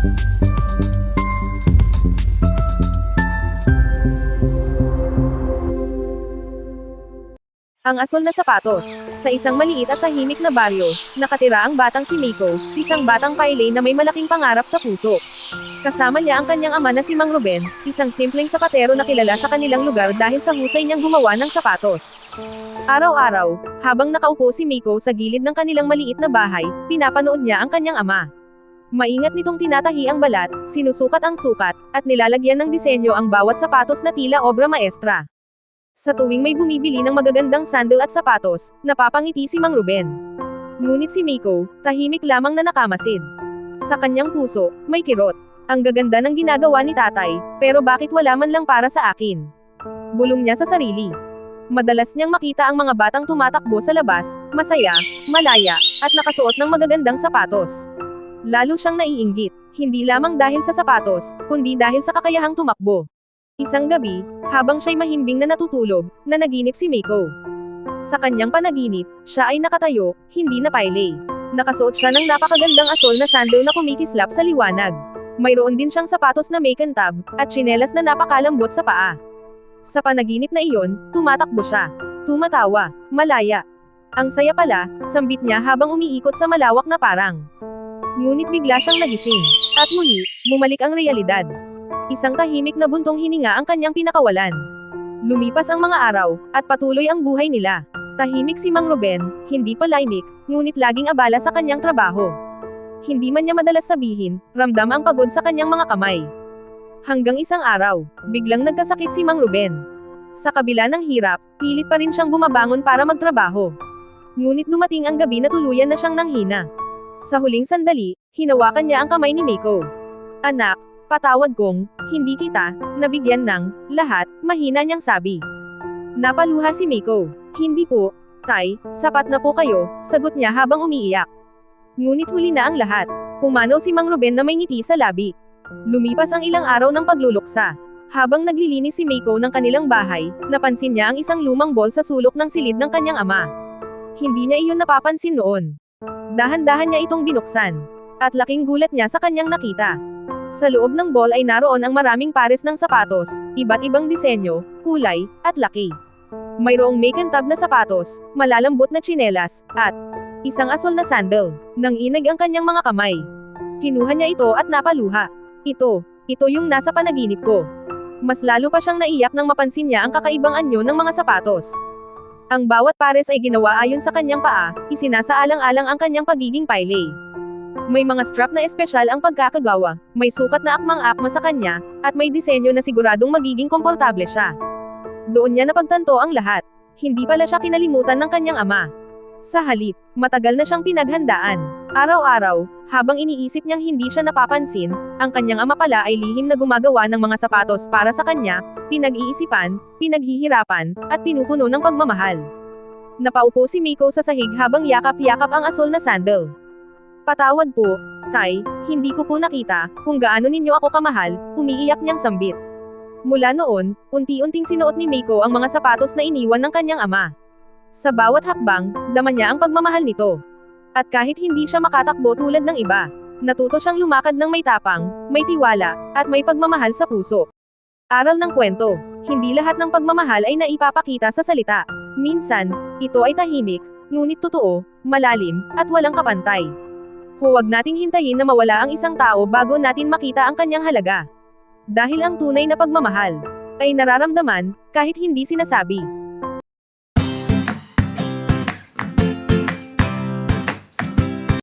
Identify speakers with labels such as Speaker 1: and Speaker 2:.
Speaker 1: Ang asul na sapatos. Sa isang maliit at tahimik na baryo, nakatira ang batang si Miko, isang batang pailay na may malaking pangarap sa puso. Kasama niya ang kanyang ama na si Mang Ruben, isang simpleng sapatero na kilala sa kanilang lugar dahil sa husay niyang gumawa ng sapatos. Araw-araw, habang nakaupo si Miko sa gilid ng kanilang maliit na bahay, pinapanood niya ang kanyang ama. Maingat nitong tinatahi ang balat, sinusukat ang sukat, at nilalagyan ng disenyo ang bawat sapatos na tila obra maestra. Sa tuwing may bumibili ng magagandang sandal at sapatos, napapangiti si Mang Ruben. Ngunit si Miko, tahimik lamang na nakamasid. Sa kanyang puso, may kirot. Ang gaganda ng ginagawa ni tatay, pero bakit wala man lang para sa akin? Bulong niya sa sarili. Madalas niyang makita ang mga batang tumatakbo sa labas, masaya, malaya, at nakasuot ng magagandang sapatos. Lalo siyang naiinggit, hindi lamang dahil sa sapatos, kundi dahil sa kakayahang tumakbo. Isang gabi, habang siya'y mahimbing na natutulog, nanaginip si Miko. Sa kanyang panaginip, siya ay nakatayo, hindi na pailay. Nakasuot siya ng napakagandang asol na sandal na kumikislap sa liwanag. Mayroon din siyang sapatos na makintab, at tsinelas na napakalambot sa paa. Sa panaginip na iyon, tumatakbo siya. Tumatawa, malaya. Ang saya pala, sambit niya habang umiikot sa malawak na parang. Ngunit bigla siyang nagising, at muli, bumalik ang realidad. Isang tahimik na buntong hininga ang kanyang pinakawalan. Lumipas ang mga araw, at patuloy ang buhay nila. Tahimik si Mang Ruben, hindi palaimik, ngunit laging abala sa kanyang trabaho. Hindi man niya madalas sabihin, ramdam ang pagod sa kanyang mga kamay. Hanggang isang araw, biglang nagkasakit si Mang Ruben. Sa kabila ng hirap, pilit pa rin siyang bumabangon para magtrabaho. Ngunit dumating ang gabi na tuluyan na siyang nanghina. Sa huling sandali, hinawakan niya ang kamay ni Miko. Anak, patawad kong, hindi kita, nabigyan ng, lahat, mahina niyang sabi. Napaluha si Miko. Hindi po, Tay, sapat na po kayo, sagot niya habang umiiyak. Ngunit huli na ang lahat. Pumanaw si Mang Ruben na may ngiti sa labi. Lumipas ang ilang araw ng pagluluksa. Habang naglilinis si Miko ng kanilang bahay, napansin niya ang isang lumang ball sa sulok ng silid ng kanyang ama. Hindi niya iyon napapansin noon. Dahan-dahan niya itong binuksan. At laking gulat niya sa kanyang nakita. Sa loob ng ball ay naroon ang maraming pares ng sapatos, iba't ibang disenyo, kulay, at laki. Mayroong makintab na sapatos, malalambot na tsinelas, at isang asol na sandal. Nanginig ang kanyang mga kamay. Kinuha niya ito at napaluha. Ito yung nasa panaginip ko. Mas lalo pa siyang naiyak nang mapansin niya ang kakaibang anyo ng mga sapatos. Ang bawat pares ay ginawa ayon sa kanyang paa, isinasaalang-alang ang kanyang pagiging pailay. May mga strap na espesyal ang pagkakagawa, may sukat na akmang-akma sa kanya, at may disenyo na siguradong magiging komportable siya. Doon niya napagtanto ang lahat. Hindi pala siya kinalimutan ng kanyang ama. Sa halip, matagal na siyang pinaghandaan. Araw-araw, habang iniisip niyang hindi siya napapansin, ang kanyang ama pala ay lihim na gumagawa ng mga sapatos para sa kanya, pinag-iisipan, pinaghihirapan, at pinupuno ng pagmamahal. Napaupo si Miko sa sahig habang yakap-yakap ang asol na sandal. Patawad po, Tay, hindi ko po nakita kung gaano ninyo ako kamahal, umiiyak niyang sambit. Mula noon, unti-unting sinuot ni Miko ang mga sapatos na iniwan ng kanyang ama. Sa bawat hakbang, dama niya ang pagmamahal nito. At kahit hindi siya makatakbo tulad ng iba, natuto siyang lumakad ng may tapang, may tiwala, at may pagmamahal sa puso. Aral ng kwento, hindi lahat ng pagmamahal ay naipapakita sa salita. Minsan, ito ay tahimik, ngunit totoo, malalim, at walang kapantay. Huwag nating hintayin na mawala ang isang tao bago natin makita ang kanyang halaga. Dahil ang tunay na pagmamahal ay nararamdaman kahit hindi sinasabi.